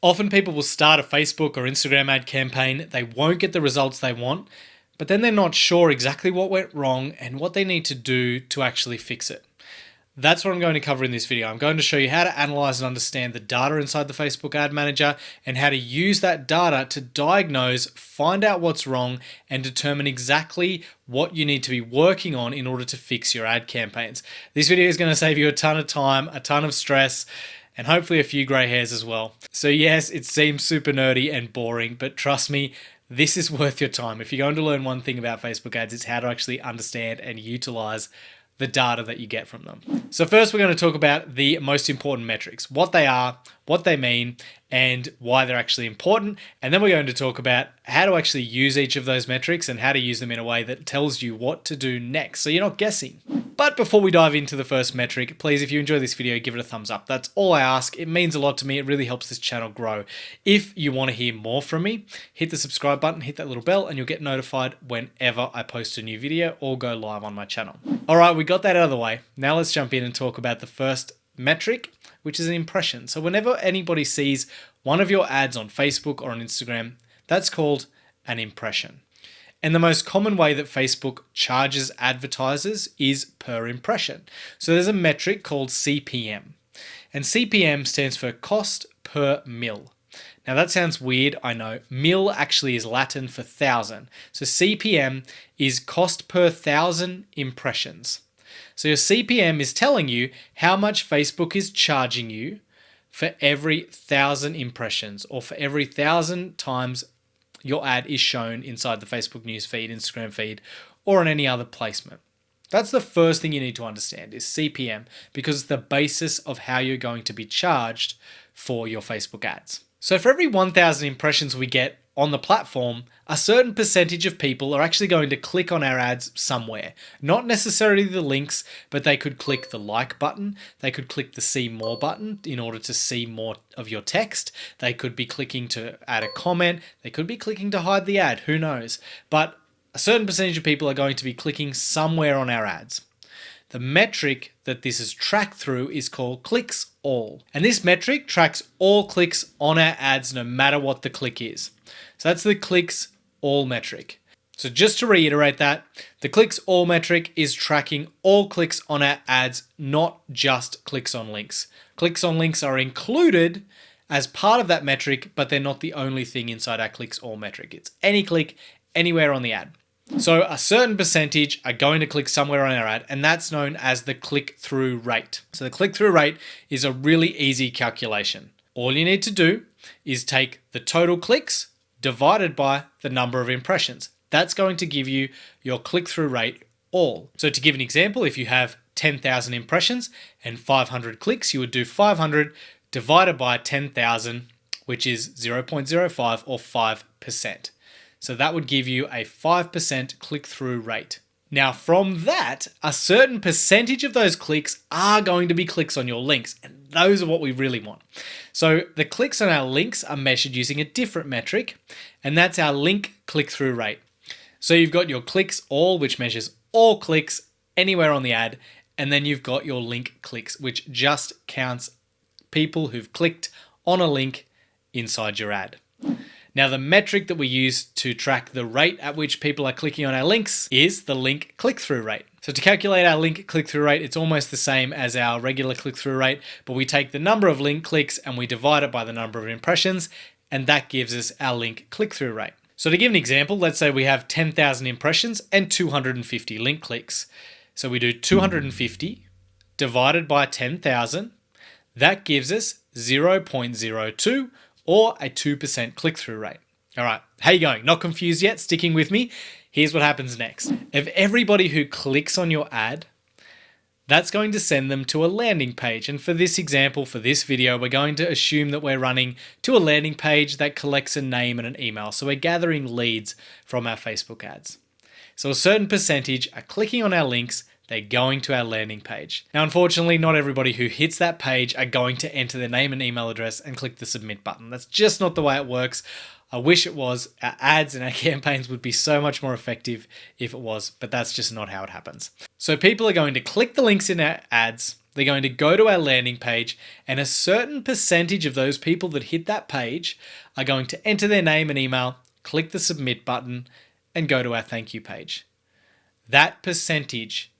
Often people will start a Facebook or Instagram ad campaign, they won't get the results they want, but then they're not sure exactly what went wrong and what they need to do to actually fix it. That's what I'm going to cover in this video. I'm going to show you how to analyze and understand the data inside the Facebook Ad Manager and how to use that data to diagnose, find out what's wrong, and determine exactly what you need to be working on in order to fix your ad campaigns. This video is going to save you a ton of time, a ton of stress, and hopefully a few grey hairs as well. So yes, it seems super nerdy and boring, but trust me, this is worth your time. If you're going to learn one thing about Facebook ads, it's how to actually understand and utilize the data that you get from them. So first we're going to talk about the most important metrics, what they are, what they mean, and why they're actually important. And then we're going to talk about how to actually use each of those metrics and how to use them in a way that tells you what to do next, so you're not guessing. But before we dive into the first metric, please, if you enjoy this video, give it a thumbs up. That's all I ask. It means a lot to me. It really helps this channel grow. If you want to hear more from me, hit the subscribe button, hit that little bell, and you'll get notified whenever I post a new video or go live on my channel. All right, we got that out of the way. Now let's jump in and talk about the first metric, which is an impression. So whenever anybody sees one of your ads on Facebook or on Instagram, that's called an impression. And the most common way that Facebook charges advertisers is per impression. So there's a metric called CPM. And CPM stands for cost per mil. Now that sounds weird, I know. Mil actually is Latin for thousand. So CPM is cost per thousand impressions. So your CPM is telling you how much Facebook is charging you for every 1,000 impressions, or for every 1,000 times your ad is shown inside the Facebook news feed, Instagram feed, or on any other placement. That's the first thing you need to understand is CPM, because it's the basis of how you're going to be charged for your Facebook ads. So for every 1,000 impressions we get on the platform, a certain percentage of people are actually going to click on our ads somewhere. Not necessarily the links, but they could click the like button. They could click the see more button in order to see more of your text. They could be clicking to add a comment. They could be clicking to hide the ad, who knows? But a certain percentage of people are going to be clicking somewhere on our ads. The metric that this is tracked through is called clicks all. And this metric tracks all clicks on our ads no matter what the click is. So that's the clicks all metric. So just to reiterate that, the clicks all metric is tracking all clicks on our ads, not just clicks on links. Clicks on links are included as part of that metric, but they're not the only thing inside our clicks all metric. It's any click anywhere on the ad. So a certain percentage are going to click somewhere on our ad, and that's known as the click-through rate. So the click-through rate is a really easy calculation. All you need to do is take the total clicks divided by the number of impressions. That's going to give you your click-through rate all. So to give an example, if you have 10,000 impressions and 500 clicks, you would do 500 divided by 10,000, which is 0.05 or 5%. So that would give you a 5% click-through rate. Now from that, a certain percentage of those clicks are going to be clicks on your links, and those are what we really want. So the clicks on our links are measured using a different metric, and that's our link click-through rate. So you've got your clicks all, which measures all clicks anywhere on the ad, and then you've got your link clicks, which just counts people who've clicked on a link inside your ad. Now, the metric that we use to track the rate at which people are clicking on our links is the link click-through rate. So to calculate our link click-through rate, it's almost the same as our regular click-through rate, but we take the number of link clicks and we divide it by the number of impressions, and that gives us our link click-through rate. So to give an example, let's say we have 10,000 impressions and 250 link clicks. So we do 250 divided by 10,000. That gives us 0.02 or a 2% click-through rate. All right, how you going? Not confused yet? Sticking with me? Here's what happens next. If everybody who clicks on your ad, that's going to send them to a landing page. And for this example, for this video, we're going to assume that we're running to a landing page that collects a name and an email. So we're gathering leads from our Facebook ads. So a certain percentage are clicking on our links, they're going to our landing page. Now, unfortunately, not everybody who hits that page are going to enter their name and email address and click the submit button. That's just not the way it works. I wish it was. Our ads and our campaigns would be so much more effective if it was, but that's just not how it happens. So people are going to click the links in our ads. they're going to go to our landing page, and a certain percentage of those people that hit that page are going to enter their name and email, click the submit button, and go to our thank you page. That percentage,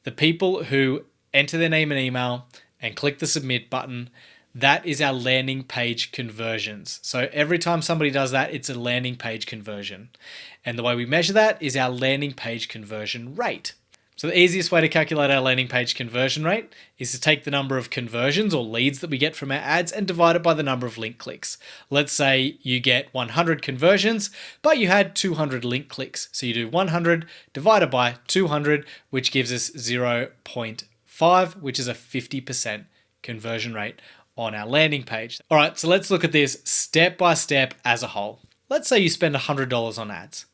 the people who enter their name and email and click the submit button, that is our landing page conversions. So every time somebody does that, it's a landing page conversion. And the way we measure that is our landing page conversion rate. So the easiest way to calculate our landing page conversion rate is to take the number of conversions or leads that we get from our ads and divide it by the number of link clicks. Let's say you get 100 conversions, but you had 200 link clicks. So you do 100 divided by 200, which gives us 0.5, which is a 50% conversion rate on our landing page. All right, so let's look at this step by step as a whole. Let's say you spend $100 on ads.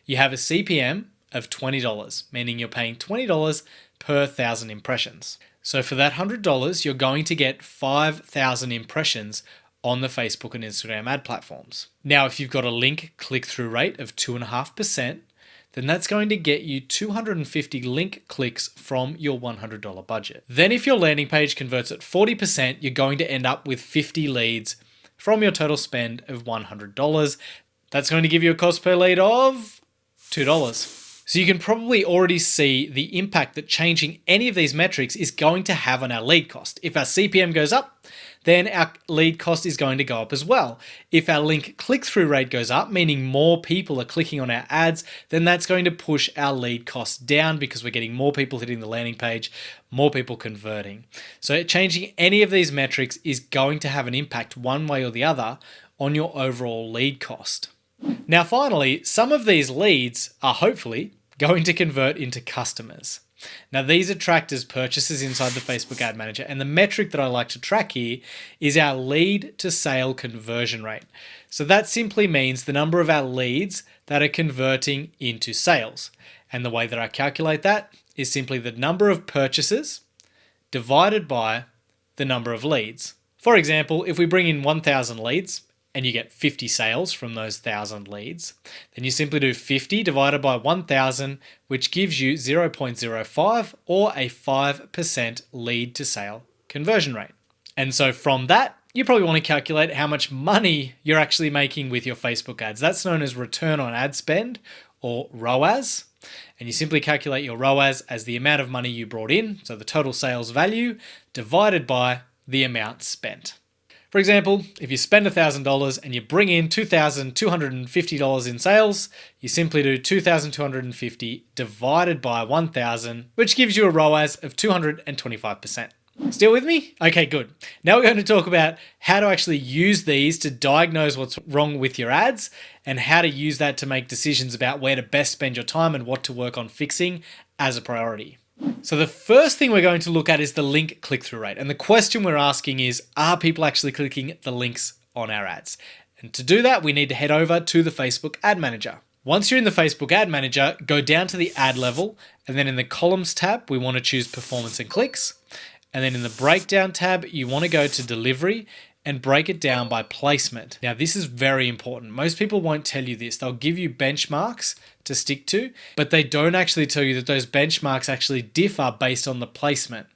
You have a CPM of $20, meaning you're paying $20 per 1,000 impressions. So for that $100, you're going to get 5,000 impressions on the Facebook and Instagram ad platforms. Now, if you've got a link click-through rate of 2.5%, then that's going to get you 250 link clicks from your $100 budget. Then if your landing page converts at 40%, you're going to end up with 50 leads from your total spend of $100. That's going to give you a cost per lead of $2. So you can probably already see the impact that changing any of these metrics is going to have on our lead cost. If our CPM goes up, then our lead cost is going to go up as well. If our link click-through rate goes up, meaning more people are clicking on our ads, then that's going to push our lead cost down because we're getting more people hitting the landing page, more people converting. So changing any of these metrics is going to have an impact one way or the other on your overall lead cost. Now, finally, some of these leads are hopefully going to convert into customers. Now, these are tracked as purchases inside the Facebook Ad Manager, and the metric that I like to track here is our lead to sale conversion rate. So that simply means the number of our leads that are converting into sales. And the way that I calculate that is simply the number of purchases divided by the number of leads. For example, if we bring in 1,000 leads, and you get 50 sales from those 1,000 leads, then you simply do 50 divided by 1,000, which gives you 0.05 or a 5% lead to sale conversion rate. And so from that, you probably want to calculate how much money you're actually making with your Facebook ads. That's known as return on ad spend, or ROAS. And you simply calculate your ROAS as the amount of money you brought in, so the total sales value, divided by the amount spent. For example, if you spend $1,000 and you bring in $2,250 in sales, you simply do 2,250 divided by 1,000, which gives you a ROAS of 225%. Still with me? Okay, good. Now we're going to talk about how to actually use these to diagnose what's wrong with your ads and how to use that to make decisions about where to best spend your time and what to work on fixing as a priority. So the first thing we're going to look at is the link click-through rate. And the question we're asking is, are people actually clicking the links on our ads? And to do that, we need to head over to the Facebook Ad Manager. Once you're in the Facebook Ad Manager, go down to the ad level, and then in the columns tab, we want to choose performance and clicks. And then in the breakdown tab, you want to go to delivery and break it down by placement. Now, this is very important. Most people won't tell you this. They'll give you benchmarks to stick to, but they don't actually tell you that those benchmarks actually differ based on the placement.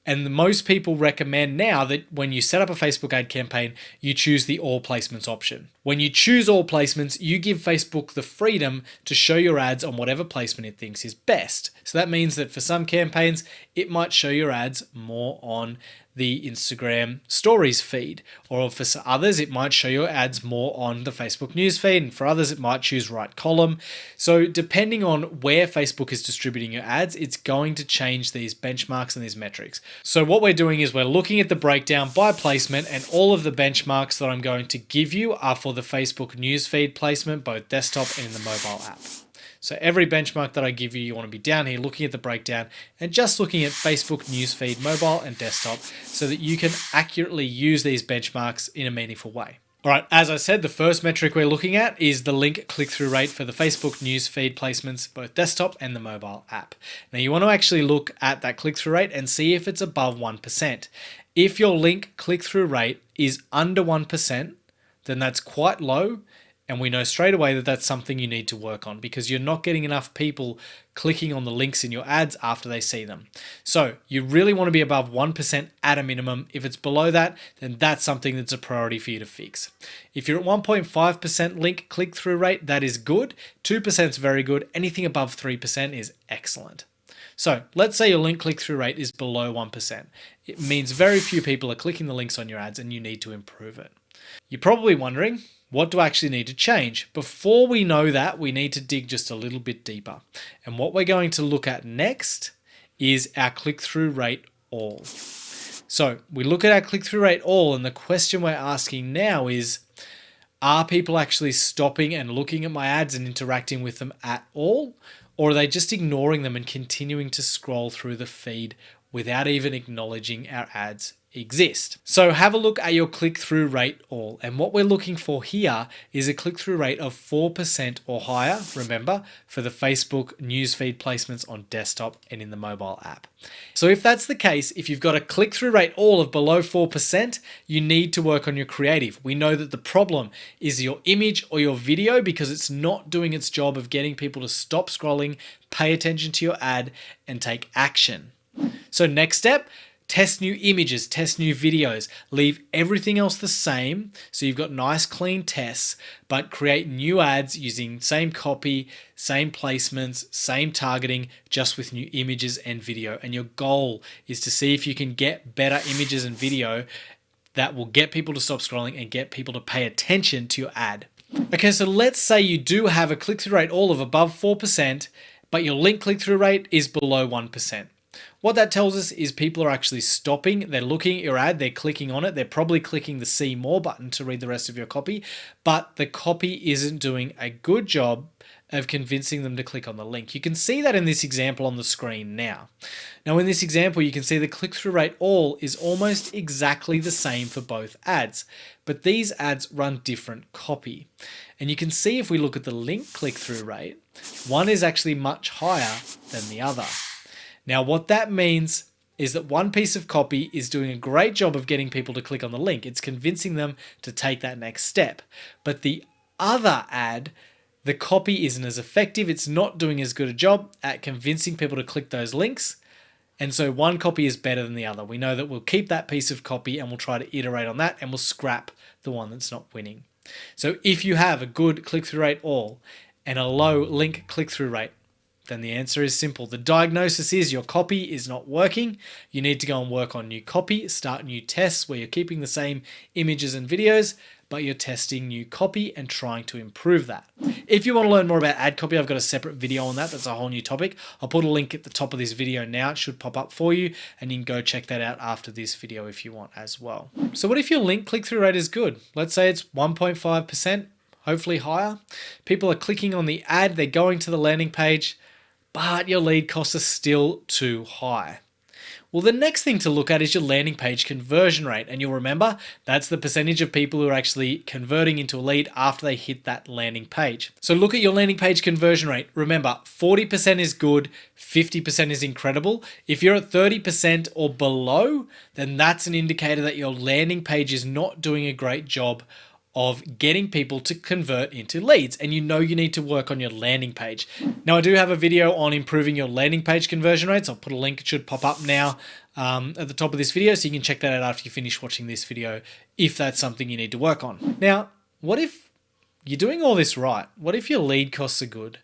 And most people recommend now that when you set up a Facebook ad campaign, you choose the all placements option. When you choose all placements, you give Facebook the freedom to show your ads on whatever placement it thinks is best. So that means that for some campaigns, it might show your ads more on the Instagram stories feed, or for others, it might show your ads more on the Facebook news feed, and for others, it might choose right column. So depending on where Facebook is distributing your ads, it's going to change these benchmarks and these metrics. So what we're doing is we're looking at the breakdown by placement, and all of the benchmarks that I'm going to give you are for the Facebook news feed placement, both desktop and in the mobile app. So every benchmark that I give you, you want to be down here looking at the breakdown and just looking at Facebook newsfeed, mobile and desktop, so that you can accurately use these benchmarks in a meaningful way. All right, as I said, the first metric we're looking at is the link click-through rate for the Facebook newsfeed placements, both desktop and the mobile app. Now you want to actually look at that click-through rate and see if it's above 1%. If your link click-through rate is under 1%, then that's quite low, And we know straight away that that's something you need to work on because you're not getting enough people clicking on the links in your ads after they see them. So you really want to be above 1% at a minimum. If it's below that, then that's something that's a priority for you to fix. If you're at 1.5% link click-through rate, that is good. 2% is very good. Anything above 3% is excellent. So let's say your link click-through rate is below 1%. It means very few people are clicking the links on your ads and you need to improve it. You're probably wondering, what do I actually need to change? Before we know that, we need to dig just a little bit deeper. And what we're going to look at next is our click-through rate all. So we look at our click-through rate all, and the question we're asking now is, are people actually stopping and looking at my ads and interacting with them at all? Or are they just ignoring them and continuing to scroll through the feed without even acknowledging our ads exist? So have a look at your click-through rate all. And what we're looking for here is a click-through rate of 4% or higher, remember, for the Facebook newsfeed placements on desktop and in the mobile app. So if that's the case, if you've got a click-through rate all of below 4%, you need to work on your creative. We know that the problem is your image or your video because it's not doing its job of getting people to stop scrolling, pay attention to your ad, and take action. So next step, test new images, test new videos, leave everything else the same so you've got nice clean tests, but create new ads using same copy, same placements, same targeting, just with new images and video. And your goal is to see if you can get better images and video that will get people to stop scrolling and get people to pay attention to your ad. Okay, so let's say you do have a click-through rate all of above 4%, but your link click-through rate is below 1%. What that tells us is people are actually stopping, they're looking at your ad, they're clicking on it, they're probably clicking the see more button to read the rest of your copy, but the copy isn't doing a good job of convincing them to click on the link. You can see that in this example on the screen now. Now in this example, you can see the click-through rate all is almost exactly the same for both ads, but these ads run different copy. And you can see if we look at the link click-through rate, one is actually much higher than the other. Now, what that means is that one piece of copy is doing a great job of getting people to click on the link. It's convincing them to take that next step. But the other ad, the copy isn't as effective. It's not doing as good a job at convincing people to click those links. And so one copy is better than the other. We know that we'll keep that piece of copy and we'll try to iterate on that and we'll scrap the one that's not winning. So if you have a good click-through rate all and a low link click-through rate, then the answer is simple. The diagnosis is your copy is not working. You need to go and work on new copy, start new tests where you're keeping the same images and videos, but you're testing new copy and trying to improve that. If you want to learn more about ad copy, I've got a separate video on that. That's a whole new topic. I'll put a link at the top of this video now. It should pop up for you, and you can go check that out after this video if you want as well. So what if your link click-through rate is good? Let's say it's 1.5%, hopefully higher. People are clicking on the ad, they're going to the landing page, but your lead costs are still too high. Well, the next thing to look at is your landing page conversion rate. And you'll remember that's the percentage of people who are actually converting into a lead after they hit that landing page. So look at your landing page conversion rate. Remember, 40% is good, 50% is incredible. If you're at 30% or below, then that's an indicator that your landing page is not doing a great job of getting people to convert into leads, and you know you need to work on your landing page. Now, I do have a video on improving your landing page conversion rates. I'll put a link, it should pop up now at the top of this video, so you can check that out after you finish watching this video if that's something you need to work on. Now, what if you're doing all this right? What if your lead costs are good,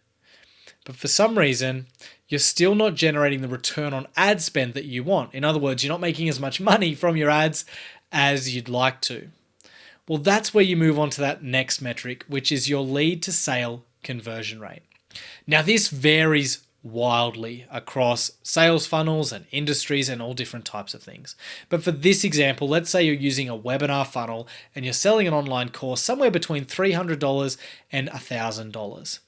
but for some reason, you're still not generating the return on ad spend that you want? In other words, you're not making as much money from your ads as you'd like to. Well, that's where you move on to that next metric, which is your lead to sale conversion rate. Now, this varies wildly across sales funnels and industries and all different types of things. But for this example, let's say you're using a webinar funnel and you're selling an online course somewhere between $300 and $1,000.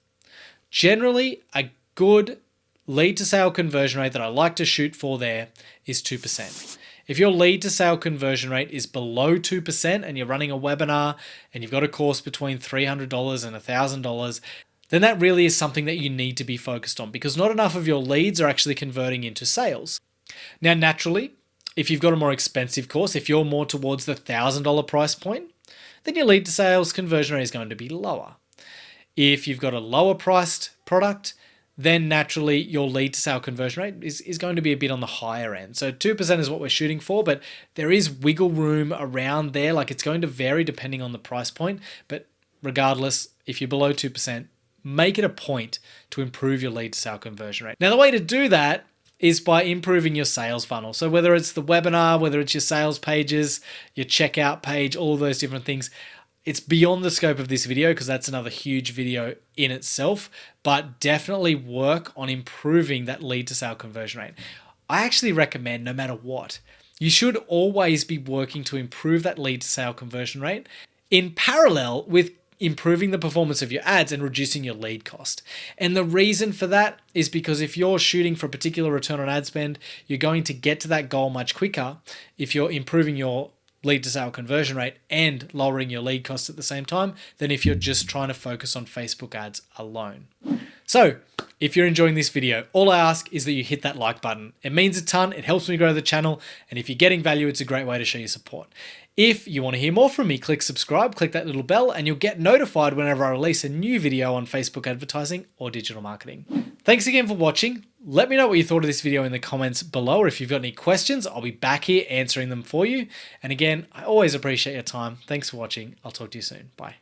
Generally, a good lead to sale conversion rate that I like to shoot for there is 2%. If your lead to sale conversion rate is below 2% and you're running a webinar and you've got a course between $300 and $1,000, then that really is something that you need to be focused on because not enough of your leads are actually converting into sales. Now, naturally, if you've got a more expensive course, if you're more towards the $1,000 price point, then your lead to sales conversion rate is going to be lower. If you've got a lower priced product, then naturally your lead to sale conversion rate is going to be a bit on the higher end. So 2% is what we're shooting for, but there is wiggle room around there. Like it's going to vary depending on the price point. But regardless, if you're below 2%, make it a point to improve your lead to sale conversion rate. Now, the way to do that is by improving your sales funnel. So whether it's the webinar, whether it's your sales pages, your checkout page, all of those different things, it's beyond the scope of this video because that's another huge video in itself, but definitely work on improving that lead to sale conversion rate. I actually recommend no matter what, you should always be working to improve that lead to sale conversion rate in parallel with improving the performance of your ads and reducing your lead cost. And the reason for that is because if you're shooting for a particular return on ad spend, you're going to get to that goal much quicker if you're improving your lead to sale conversion rate and lowering your lead costs at the same time than if you're just trying to focus on Facebook ads alone. So if you're enjoying this video, all I ask is that you hit that like button. It means a ton. It helps me grow the channel. And if you're getting value, it's a great way to show your support. If you want to hear more from me, click subscribe, click that little bell, and you'll get notified whenever I release a new video on Facebook advertising or digital marketing. Thanks again for watching. Let me know what you thought of this video in the comments below, or if you've got any questions, I'll be back here answering them for you. And again, I always appreciate your time. Thanks for watching. I'll talk to you soon. Bye.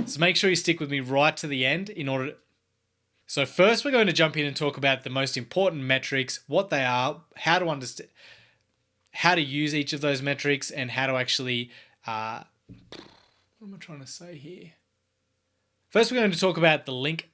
So make sure you stick with me right to the end in order to... So first we're going to jump in and talk about the most important metrics, what they are, how to understand, how to use each of those metrics, and how to actually, what am I trying to say here? First, we're going to talk about the link.